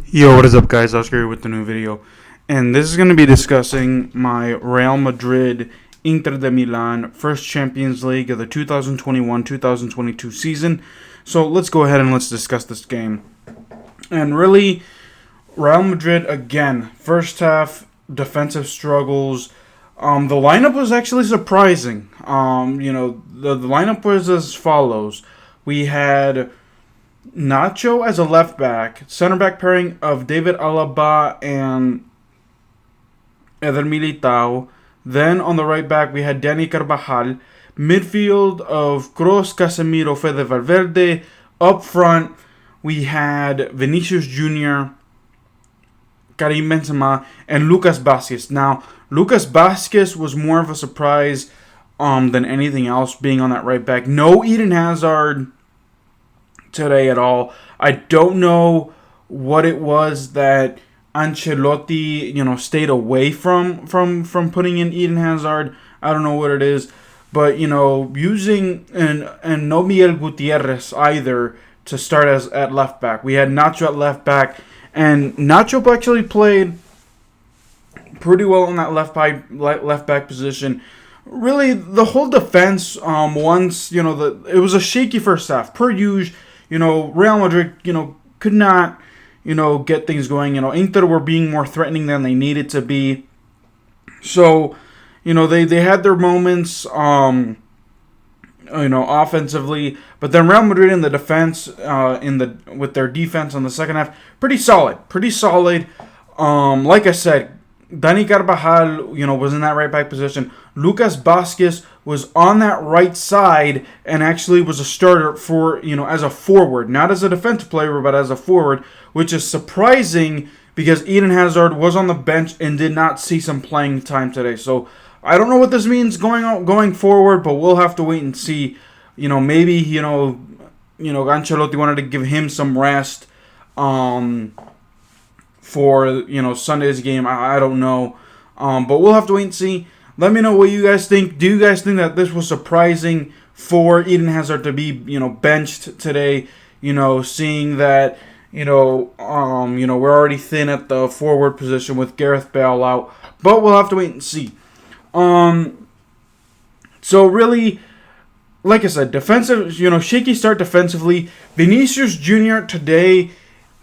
Yo, what is up, guys? Oscar here with the new video, and this is going to be discussing my Real Madrid Inter de Milan first Champions League of the 2021-2022 season. So let's go ahead and let's discuss this game. And really, Real Madrid again, first half defensive struggles. The lineup was actually surprising. The lineup was as follows: we had Nacho as a left back, center back pairing of David Alaba and Eder Militao. Then on the right back we had Dani Carvajal. Midfield of Kroos, Casemiro, Fede Valverde. Up front we had Vinicius Jr., Karim Benzema, and Lucas Vázquez. Now, Lucas Vázquez was more of a surprise than anything else being on that right back. No Eden Hazard today at all. I don't know what it was that Ancelotti, stayed away from putting in Eden Hazard. I don't know what it is, but using and no Miguel Gutierrez either to start as at left back. We had Nacho at left back, and Nacho actually played pretty well in that left back position. Really, the whole defense once it was a shaky first half per usual. Real Madrid, could not, get things going. Inter were being more threatening than they needed to be. So, they had their moments, offensively. But then Real Madrid in the defense, with their defense on the second half, pretty solid. Like I said, Dani Carvajal, was in that right back position. Lucas Vázquez was on that right side and actually was a starter for, as a forward. Not as a defensive player, but as a forward, which is surprising because Eden Hazard was on the bench and did not see some playing time today. So I don't know what this means going forward, but we'll have to wait and see. Maybe, Ancelotti wanted to give him some rest for, Sunday's game. I don't know. But we'll have to wait and see. Let me know what you guys think. Do you guys think that this was surprising for Eden Hazard to be, benched today? Seeing that, we're already thin at the forward position with Gareth Bale out. But we'll have to wait and see. So really, like I said, defensive, shaky start defensively. Vinicius Jr. today,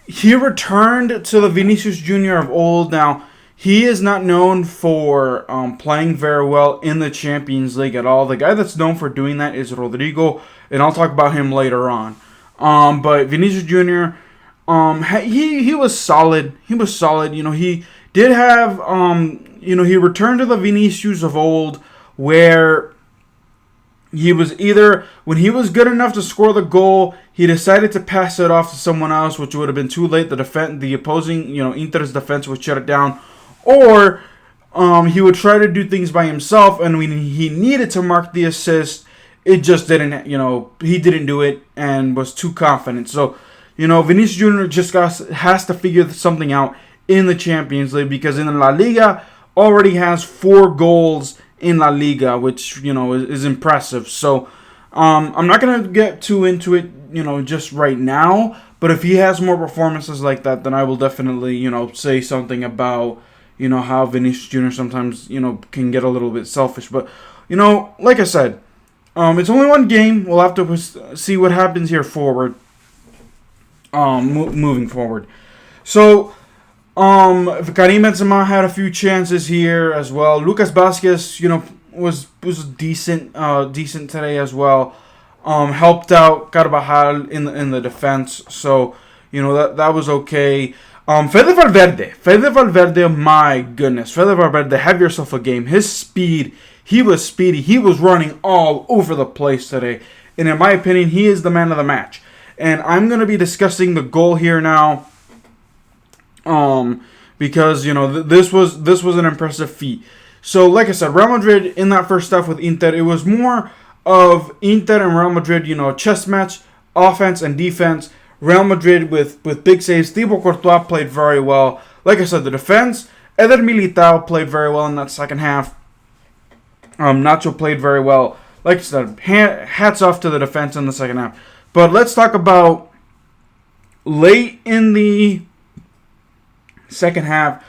he returned to the Vinicius Jr. of old. Now, he is not known for playing very well in the Champions League at all. The guy that's known for doing that is Rodrigo, and I'll talk about him later on. But Vinicius Jr., he was solid. He was solid. He did have, he returned to the Vinicius of old, where he was either, when he was good enough to score the goal, he decided to pass it off to someone else, which would have been too late. The opposing, Inter's defense would shut it down. Or he would try to do things by himself, and when he needed to mark the assist, it just didn't, he didn't do it and was too confident. So, Vinicius Jr. just has to figure something out in the Champions League, because in La Liga already has 4 goals in La Liga, which, is impressive. So, I'm not going to get too into it, just right now, but if he has more performances like that, then I will definitely, say something about how Vinicius Jr. sometimes, can get a little bit selfish. But, like I said, it's only one game. We'll have to see what happens here forward, moving forward. So, Karim Benzema had a few chances here as well. Lucas Vázquez, was decent today as well. Helped out Carvajal in the defense. So, that was okay. Fede Valverde, my goodness. Fede Valverde, have yourself a game. His speed, he was speedy. He was running all over the place today. And in my opinion, he is the man of the match. And I'm going to be discussing the goal here now. Because, this was an impressive feat. So, like I said, Real Madrid in that first half with Inter, it was more of Inter and Real Madrid, chess match, offense and defense. Real Madrid with big saves. Thibaut Courtois played very well. Like I said, the defense, Eder Militao played very well in that second half. Nacho played very well. Like I said, hats off to the defense in the second half. But let's talk about late in the second half.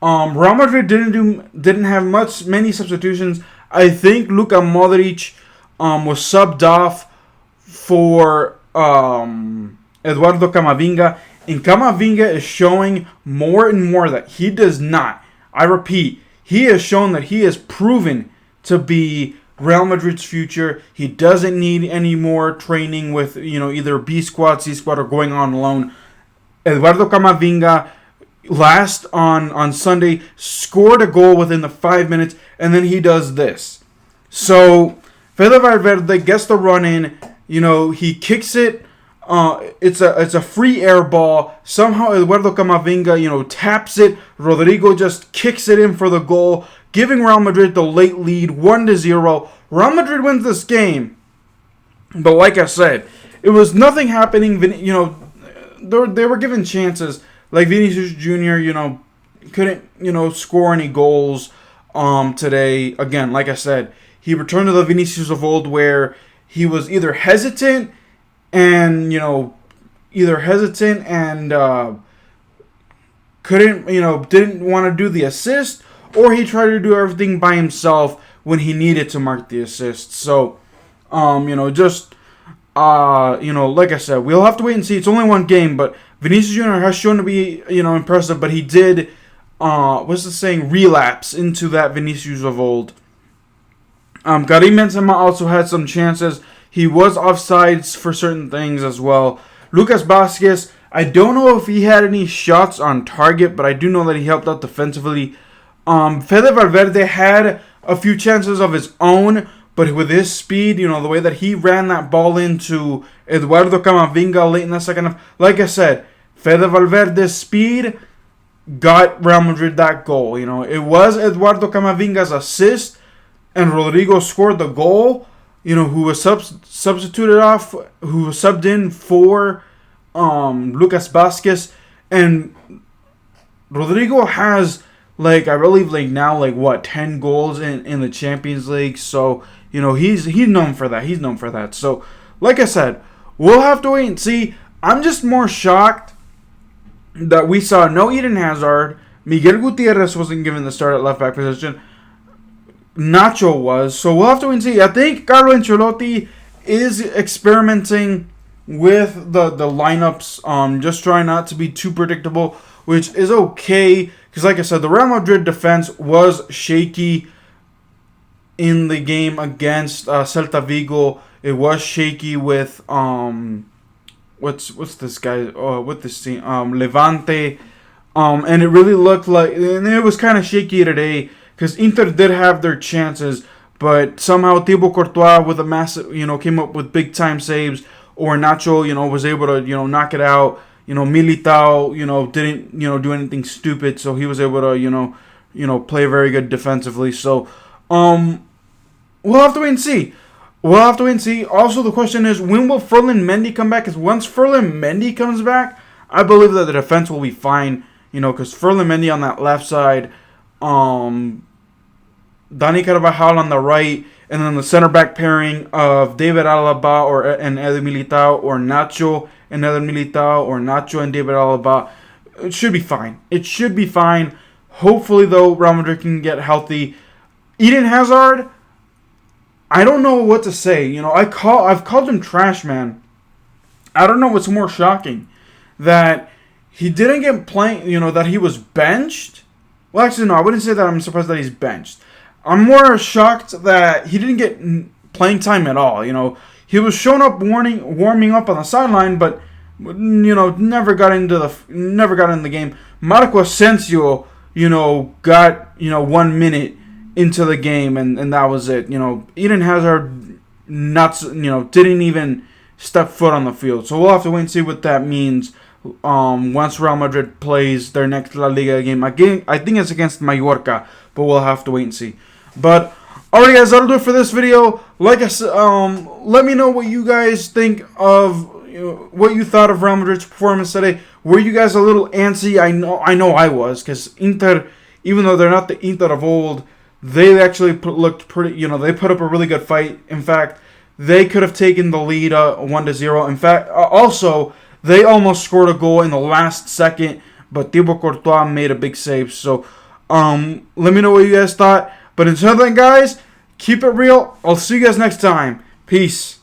Real Madrid didn't have many substitutions. I think Luka Modric was subbed off for Edwardo Camavinga, and Camavinga is showing more and more that he does not. I repeat, he has shown that he is proven to be Real Madrid's future. He doesn't need any more training with either B squad, C squad, or going on loan. Eduardo Camavinga last on Sunday scored a goal within the 5 minutes, and then he does this. So Federico Valverde gets the run in. He kicks it. It's a free air ball. Somehow Eduardo Camavinga taps it. Rodrigo just kicks it in for the goal, giving Real Madrid the late lead, 1-0. Real Madrid wins this game. But like I said, it was nothing happening. They were given chances. Like Vinicius Jr., couldn't, score any goals today. Again, like I said, he returned to the Vinicius of old where he was either hesitant and, couldn't, didn't want to do the assist, or he tried to do everything by himself when he needed to mark the assist. So, like I said, we'll have to wait and see. It's only one game, but Vinicius Jr. has shown to be, impressive, but he did, relapse into that Vinicius of old. Karim Benzema also had some chances. He was offsides for certain things as well. Lucas Vázquez, I don't know if he had any shots on target, but I do know that he helped out defensively. Fede Valverde had a few chances of his own, but with his speed, the way that he ran that ball into Eduardo Camavinga late in the second half, like I said, Fede Valverde's speed got Real Madrid that goal. It was Eduardo Camavinga's assist, and Rodrigo scored the goal. Who was substituted off, who was subbed in for Lucas Vázquez, and Rodrigo has I believe now 10 goals in the Champions League. So he's known for that. He's known for that. So like I said, we'll have to wait and see. I'm just more shocked that we saw no Eden Hazard. Miguel Gutierrez wasn't given the start at left back position. Nacho was. So we'll have to wait and see. I think Carlo Ancelotti is experimenting with the lineups. Just trying not to be too predictable, which is okay. Because like I said, the Real Madrid defense was shaky in the game against Celta Vigo. It was shaky with what's this guy? With this team? Levante. And it really looked like, and it was kind of shaky today. Because Inter did have their chances, but somehow Thibaut Courtois with a massive, came up with big time saves, or Nacho, was able to, knock it out. Militao, didn't, do anything stupid, so he was able to, play very good defensively. So, we'll have to wait and see. Also, the question is, when will Ferland Mendy come back? Because once Ferland Mendy comes back, I believe that the defense will be fine. Because Ferland Mendy on that left side, Dani Carvajal on the right, and then the center back pairing of David Alaba and Eder Militao, or Nacho and Eder Militao, or Nacho and David Alaba. It should be fine. Hopefully, though, Real Madrid can get healthy. Eden Hazard, I don't know what to say. I've called him trash man. I don't know what's more shocking, that he didn't get playing. That he was benched. Well, actually, no, I wouldn't say that. I'm surprised that he's benched. I'm more shocked that he didn't get playing time at all. He was showing up, warming up on the sideline, but never got in the game. Marco Asensio, got 1 minute into the game, and that was it. Eden Hazard didn't even step foot on the field. So we'll have to wait and see what that means. Once Real Madrid plays their next La Liga game again, I think it's against Mallorca, but we'll have to wait and see. But alright, guys, that'll do it for this video. Like I said, let me know what you guys think of, what you thought of Real Madrid's performance today. Were you guys a little antsy? I know I was, because Inter, even though they're not the Inter of old, they actually looked pretty. They put up a really good fight. In fact, they could have taken the lead 1-0. In fact, also, they almost scored a goal in the last second, but Thibaut Courtois made a big save. So let me know what you guys thought. But until then, guys, keep it real. I'll see you guys next time. Peace.